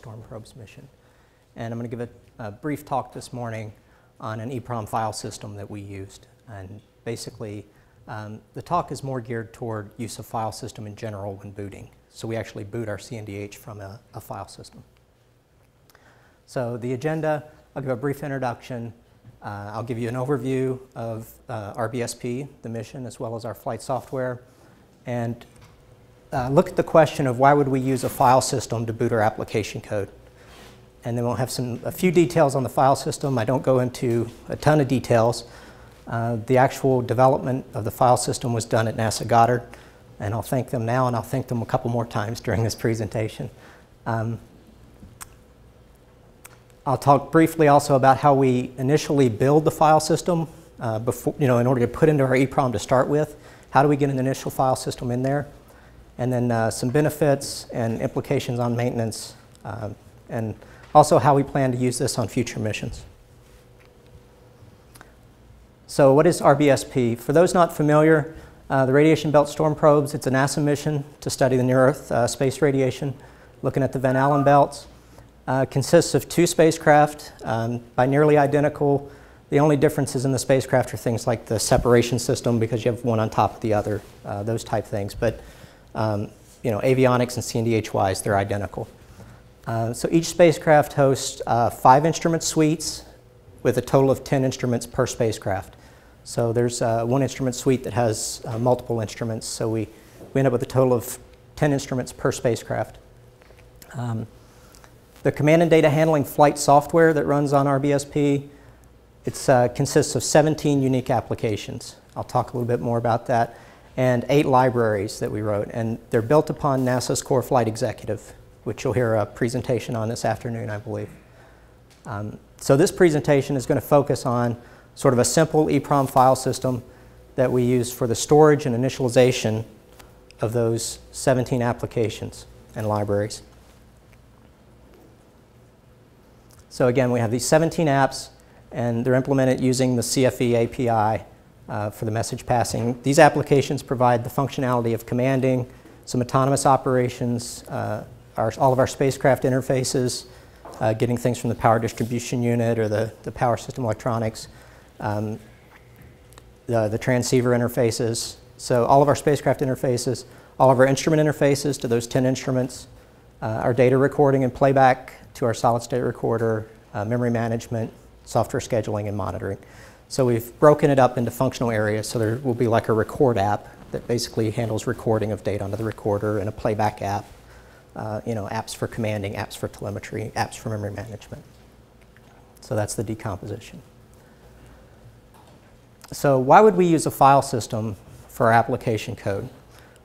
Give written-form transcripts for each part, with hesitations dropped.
storm probes mission. And I'm going to give a brief talk this morning on an EEPROM file system that we used. And basically, the talk is more geared toward use of file system in general when booting. So we actually boot our CNDH from a file system. So the agenda, I'll give a brief introduction. I'll give you an overview of RBSP, the mission, as well as our flight software, and look at the question of why would we use a file system to boot our application code. And then we'll have a few details on the file system. I don't go into a ton of details. The actual development of the file system was done at NASA Goddard, and I'll thank them now, and I'll thank them a couple more times during this presentation. I'll talk briefly also about how we initially build the file system before, in order to put into our EEPROM to start with. How do we get an initial file system in there? And then some benefits and implications on maintenance, and also how we plan to use this on future missions. So what is RBSP? For those not familiar, the Radiation Belt Storm Probes, it's a NASA mission to study the near-Earth space radiation, looking at the Van Allen belts. Consists of 2 spacecraft, by nearly identical. The only differences in the spacecraft are things like the separation system, because you have one on top of the other, those type things. But avionics and CNDH-wise, they're identical. So each spacecraft hosts 5 instrument suites with a total of 10 instruments per spacecraft. So there's one instrument suite that has multiple instruments, so we end up with a total of 10 instruments per spacecraft. The command and data handling flight software that runs on RBSP, it consists of 17 unique applications. I'll talk a little bit more about that. And 8 libraries that we wrote. And they're built upon NASA's Core Flight Executive, which you'll hear a presentation on this afternoon, I believe. So this presentation is going to focus on sort of a simple EEPROM file system that we use for the storage and initialization of those 17 applications and libraries. So again, we have these 17 apps, and they're implemented using the CFE API for the message passing. These applications provide the functionality of commanding, some autonomous operations, all of our spacecraft interfaces, getting things from the power distribution unit or the power system electronics, the transceiver interfaces. So all of our spacecraft interfaces, all of our instrument interfaces to those 10 instruments, our data recording and playback to our solid-state recorder, memory management, software scheduling, and monitoring. So we've broken it up into functional areas, so there will be like a record app that basically handles recording of data onto the recorder, and a playback app, apps for commanding, apps for telemetry, apps for memory management. So that's the decomposition. So why would we use a file system for our application code?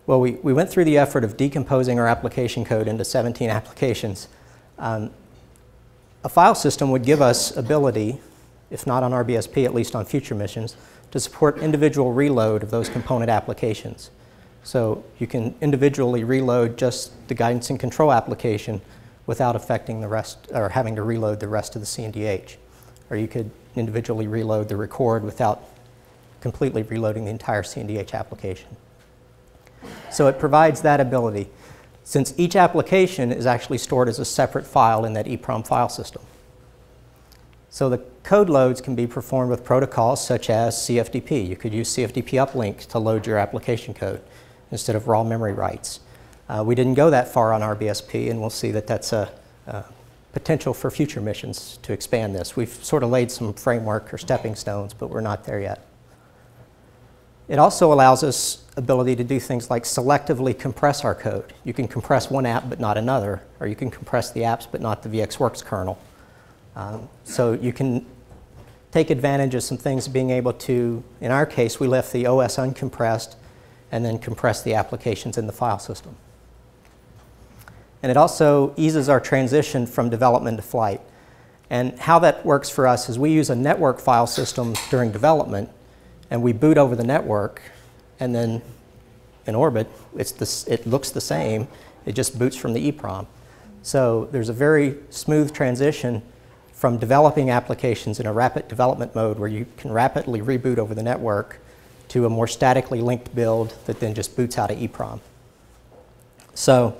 Well, we went through the effort of decomposing our application code into 17 applications. A file system would give us ability, if not on RBSP, at least on future missions, to support individual reload of those component applications. So you can individually reload just the guidance and control application without affecting the rest, or having to reload the rest of the CNDH. Or you could individually reload the record without completely reloading the entire CNDH application. So it provides that ability, since each application is actually stored as a separate file in that EEPROM file system. So the code loads can be performed with protocols such as CFDP. You could use CFDP uplink to load your application code instead of raw memory writes. We didn't go that far on RBSP, and we'll see that that's a potential for future missions to expand this. We've sort of laid some framework or stepping stones, but we're not there yet. It also allows us ability to do things like selectively compress our code. You can compress one app but not another, or you can compress the apps but not the VxWorks kernel. So you can take advantage of some things being able to, in our case, we left the OS uncompressed and then compress the applications in the file system. And it also eases our transition from development to flight. And how that works for us is we use a network file system during development, and we boot over the network, and then in orbit, it looks the same. It just boots from the EEPROM. So there's a very smooth transition from developing applications in a rapid development mode where you can rapidly reboot over the network to a more statically linked build that then just boots out of EEPROM. So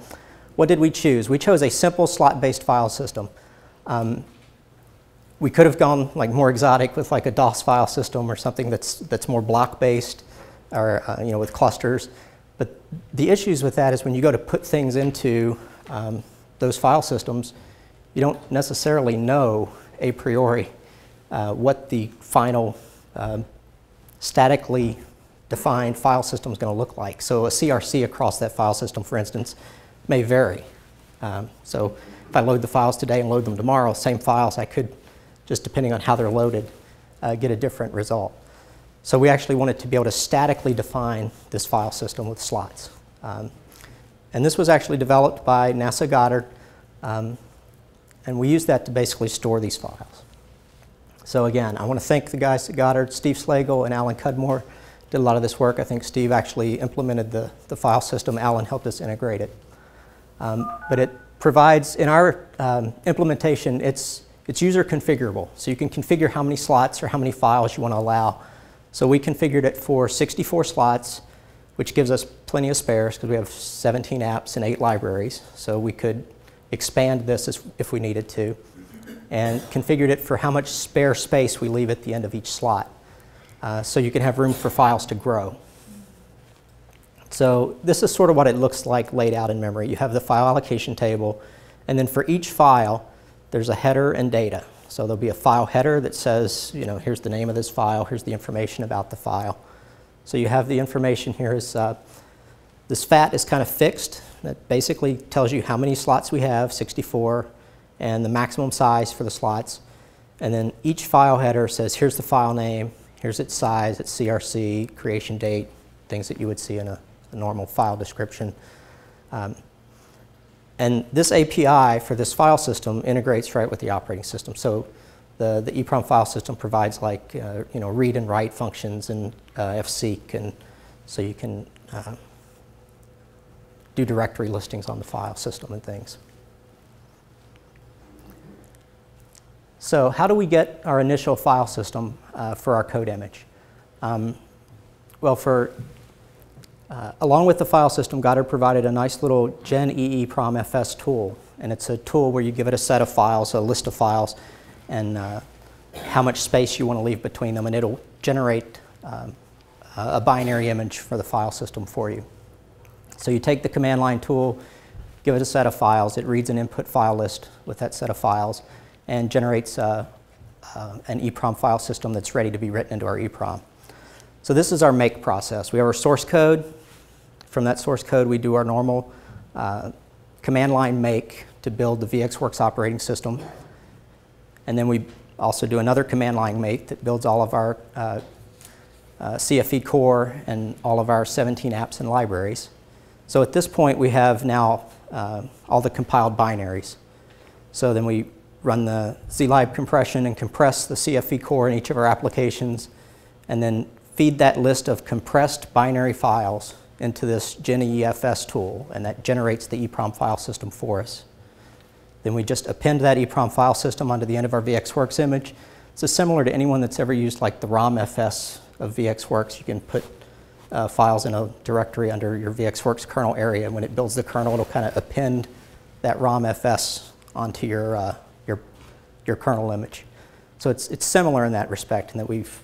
what did we choose? We chose a simple slot-based file system. We could have gone like more exotic with like a DOS file system or something that's more block-based or with clusters. But the issues with that is when you go to put things into those file systems, you don't necessarily know a priori what the final statically defined file system is going to look like. So a CRC across that file system, for instance, may vary. So if I load the files today and load them tomorrow, same files, I could, just depending on how they're loaded, get a different result. So we actually wanted to be able to statically define this file system with slots. And this was actually developed by NASA Goddard, and we used that to basically store these files. So again, I want to thank the guys at Goddard, Steve Slagle and Alan Cudmore did a lot of this work. I think Steve actually implemented the file system. Alan helped us integrate it. But it provides, in our implementation, it's user configurable. So you can configure how many slots or how many files you want to allow. So we configured it for 64 slots, which gives us plenty of spares because we have 17 apps and 8 libraries. So we could expand this if we needed to, and configured it for how much spare space we leave at the end of each slot. So you can have room for files to grow. So this is sort of what it looks like laid out in memory. You have the file allocation table, and then for each file, there's a header and data. So there'll be a file header that says, here's the name of this file, here's the information about the file. So you have the information here is, this FAT is kind of fixed. That basically tells you how many slots we have, 64, and the maximum size for the slots. And then each file header says, here's the file name, here's its size, its CRC, creation date, things that you would see in a normal file description. And this API for this file system integrates right with the operating system. So the EEPROM file system provides like read and write functions and fseek, and so you can do directory listings on the file system and things. So how do we get our initial file system for our code image? Along with the file system, Goddard provided a nice little Gen EEPROM FS tool. And it's a tool where you give it a set of files, a list of files, and how much space you want to leave between them. And it'll generate a binary image for the file system for you. So you take the command line tool, give it a set of files. It reads an input file list with that set of files and generates an EEPROM file system that's ready to be written into our EEPROM. So this is our make process. We have our source code. From that source code, we do our normal command line make to build the VxWorks operating system. And then we also do another command line make that builds all of our CFE core and all of our 17 apps and libraries. So at this point, we have now all the compiled binaries. So then we run the zlib compression and compress the CFE core in each of our applications, and then feed that list of compressed binary files into this GenEFS tool, and that generates the EEPROM file system for us. Then we just append that EEPROM file system onto the end of our VxWorks image. So similar to anyone that's ever used like the ROM-FS of VxWorks, you can put files in a directory under your VxWorks kernel area, and when it builds the kernel, it'll kind of append that ROM-FS onto your kernel image. So it's similar in that respect, in that we've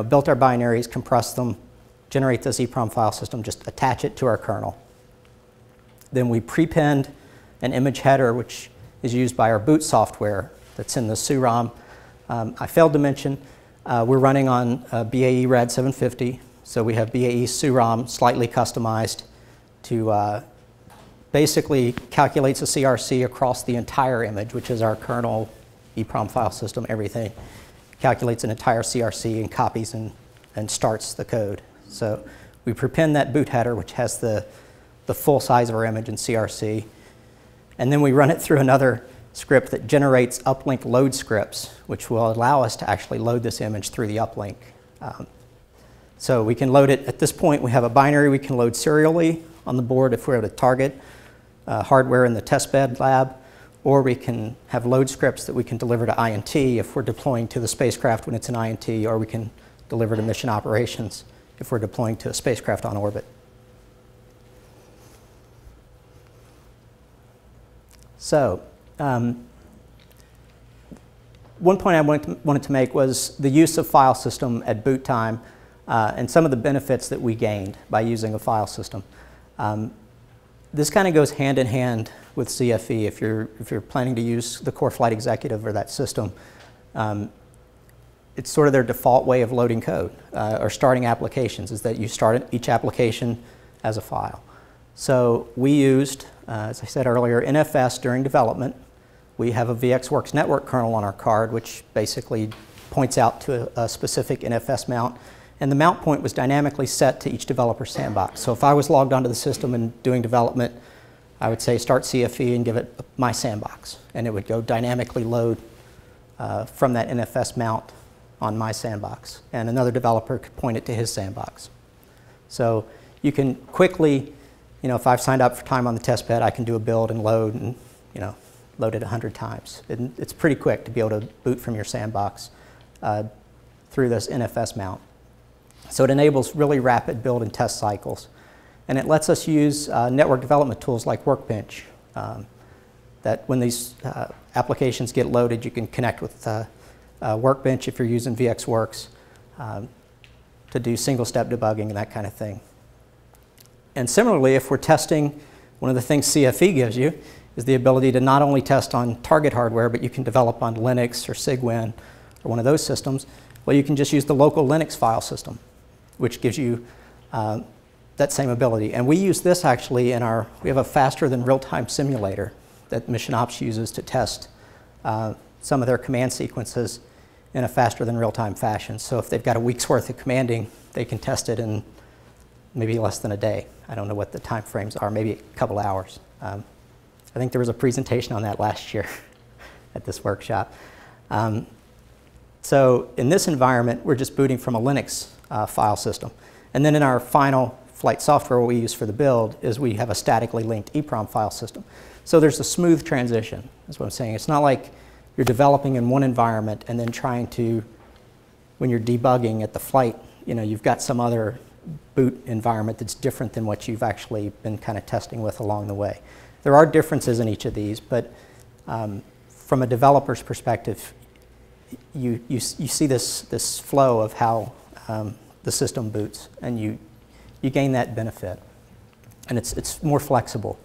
built our binaries, compressed them, generate this EEPROM file system, just attach it to our kernel. Then we prepend an image header, which is used by our boot software that's in the SUROM. I failed to mention, we're running on BAE Rad 750, so we have BAE SUROM slightly customized to basically calculates a CRC across the entire image, which is our kernel, EEPROM file system, everything. Calculates an entire CRC and copies and starts the code. So we prepend that boot header, which has the full size of our image in CRC, and then we run it through another script that generates uplink load scripts, which will allow us to actually load this image through the uplink. So we can load it, at this point we have a binary we can load serially on the board if we're able to target hardware in the testbed lab, or we can have load scripts that we can deliver to INT if we're deploying to the spacecraft when it's an INT, or we can deliver to mission operations if we're deploying to a spacecraft on orbit. So, one point I wanted to make was the use of file system at boot time and some of the benefits that we gained by using a file system. This kind of goes hand in hand with CFE. If you're planning to use the core flight executive or that system, it's sort of their default way of loading code or starting applications, is that you start each application as a file. So we used, as I said earlier, NFS during development. We have a VxWorks network kernel on our card, which basically points out to a specific NFS mount. And the mount point was dynamically set to each developer's sandbox. So if I was logged onto the system and doing development, I would say start CFE and give it my sandbox. And it would go dynamically load from that NFS mount on my sandbox. And another developer could point it to his sandbox. So you can quickly, if I've signed up for time on the test bed, I can do a build and load and, load it 100 times. It's pretty quick to be able to boot from your sandbox through this NFS mount. So it enables really rapid build and test cycles. And it lets us use network development tools like Workbench, that when these applications get loaded, you can connect with Workbench if you're using VxWorks to do single-step debugging and that kind of thing. And similarly, if we're testing, one of the things CFE gives you is the ability to not only test on target hardware, but you can develop on Linux or Cygwin or one of those systems. Well, you can just use the local Linux file system, which gives you that same ability. And we use this actually in we have a faster than real-time simulator that Mission Ops uses to test some of their command sequences in a faster than real-time fashion. So if they've got a week's worth of commanding, they can test it in maybe less than a day. I don't know what the time frames are, maybe a couple hours. I think there was a presentation on that last year at this workshop. So in this environment, we're just booting from a Linux file system. And then in our final flight software, what we use for the build is we have a statically linked EEPROM file system. So there's a smooth transition, is what I'm saying. It's not like you're developing in one environment and then trying to, when you're debugging at the flight, you've got some other boot environment that's different than what you've actually been kind of testing with along the way. There are differences in each of these, but from a developer's perspective, you see this flow of how the system boots, and you gain that benefit, and it's more flexible.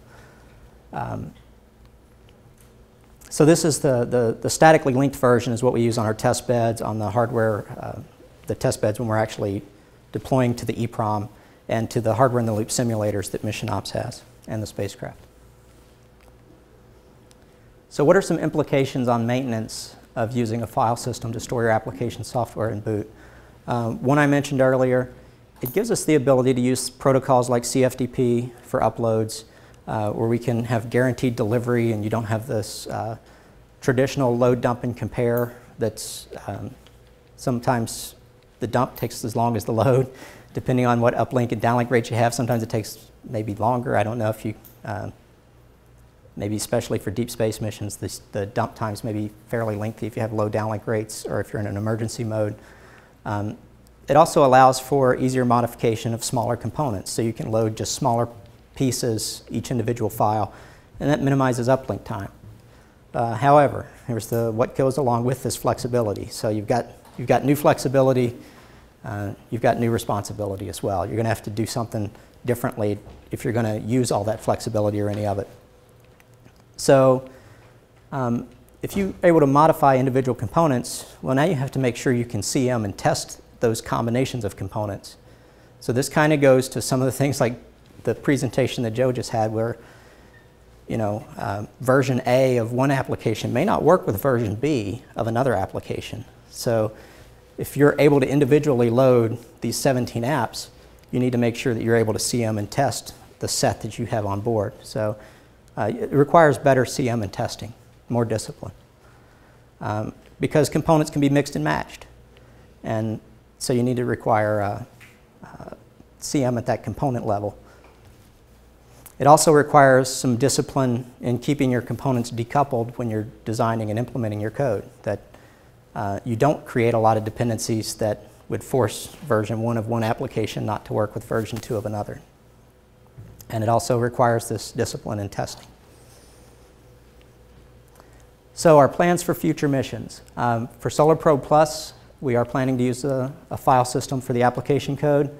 So this is the statically linked version is what we use on our test beds, on the hardware, the test beds when we're actually deploying to the EEPROM and to the hardware in the loop simulators that Mission Ops has and the spacecraft. So what are some implications on maintenance of using a file system to store your application software and boot? One I mentioned earlier, it gives us the ability to use protocols like CFDP for uploads, where we can have guaranteed delivery and you don't have this traditional load, dump, and compare that's sometimes the dump takes as long as the load, depending on what uplink and downlink rates you have. Sometimes it takes maybe longer. I don't know if you, maybe especially for deep space missions, the dump times may be fairly lengthy if you have low downlink rates or if you're in an emergency mode. It also allows for easier modification of smaller components, so you can load just smaller pieces, each individual file, and that minimizes uplink time. However, here's what goes along with this flexibility. So you've got new flexibility, you've got new responsibility as well. You're going to have to do something differently if you're going to use all that flexibility or any of it. So if you're able to modify individual components, well, now you have to make sure you can see them and test those combinations of components. So this kind of goes to some of the things like the presentation that Joe just had, where version A of one application may not work with version B of another application. So if you're able to individually load these 17 apps, you need to make sure that you're able to see them and test the set that you have on board. So it requires better CM and testing, more discipline, because components can be mixed and matched. And so you need to require CM at that component level. It also requires some discipline in keeping your components decoupled when you're designing and implementing your code, that you don't create a lot of dependencies that would force version 1 of one application not to work with version 2 of another. And it also requires this discipline in testing. So our plans for future missions. For Solar Probe Plus, we are planning to use a file system for the application code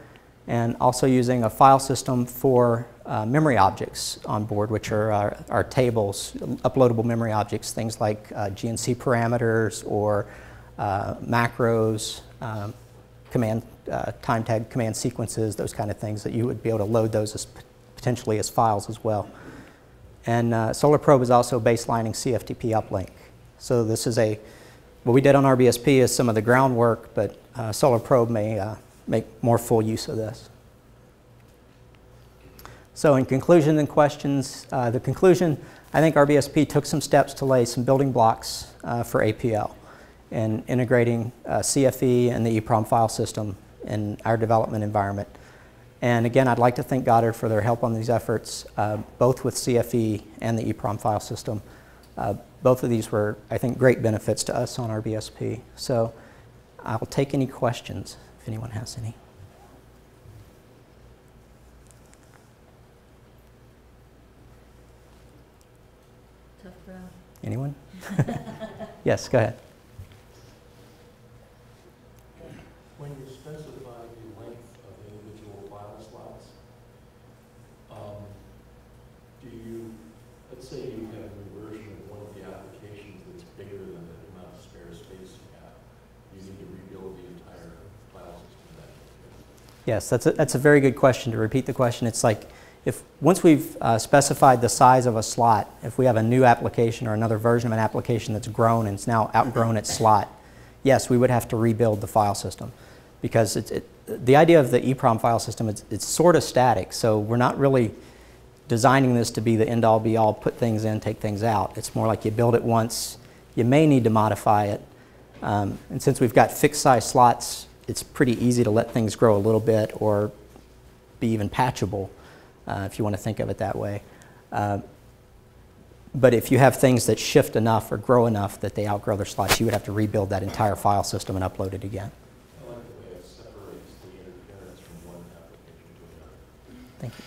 and also using a file system for memory objects on board, which are our tables, uploadable memory objects, things like GNC parameters or macros, time tag command sequences, those kind of things that you would be able to load those as potentially as files as well. And Solar Probe is also baselining CFTP uplink. So this is what we did on RBSP is some of the groundwork, but Solar Probe may make more full use of this. So in conclusion and questions, the conclusion, I think RBSP took some steps to lay some building blocks for APL and integrating CFE and the EEPROM file system in our development environment. And again, I'd like to thank Goddard for their help on these efforts, both with CFE and the EEPROM file system. Both of these were, I think, great benefits to us on RBSP. So I'll take any questions if anyone has any. Tough crowd. Anyone? Yes, go ahead. When you specify the length of individual file slots, do you, let's say you have a version of one of the applications that's bigger than the amount of spare space you have, you need to rebuild the entire file system then? Yes, that's a very good question. To repeat the question, it's like once we've specified the size of a slot, if we have a new application or another version of an application that's grown and it's now outgrown its slot, yes, we would have to rebuild the file system. Because the idea of the EEPROM file system, it's sort of static, so we're not really designing this to be the end-all be-all, put things in, take things out. It's more like you build it once, you may need to modify it, and since we've got fixed size slots, it's pretty easy to let things grow a little bit or be even patchable, if you want to think of it that way. But if you have things that shift enough or grow enough that they outgrow their slots, you would have to rebuild that entire file system and upload it again. I like the way it separates the interference from one application to another. Thank you.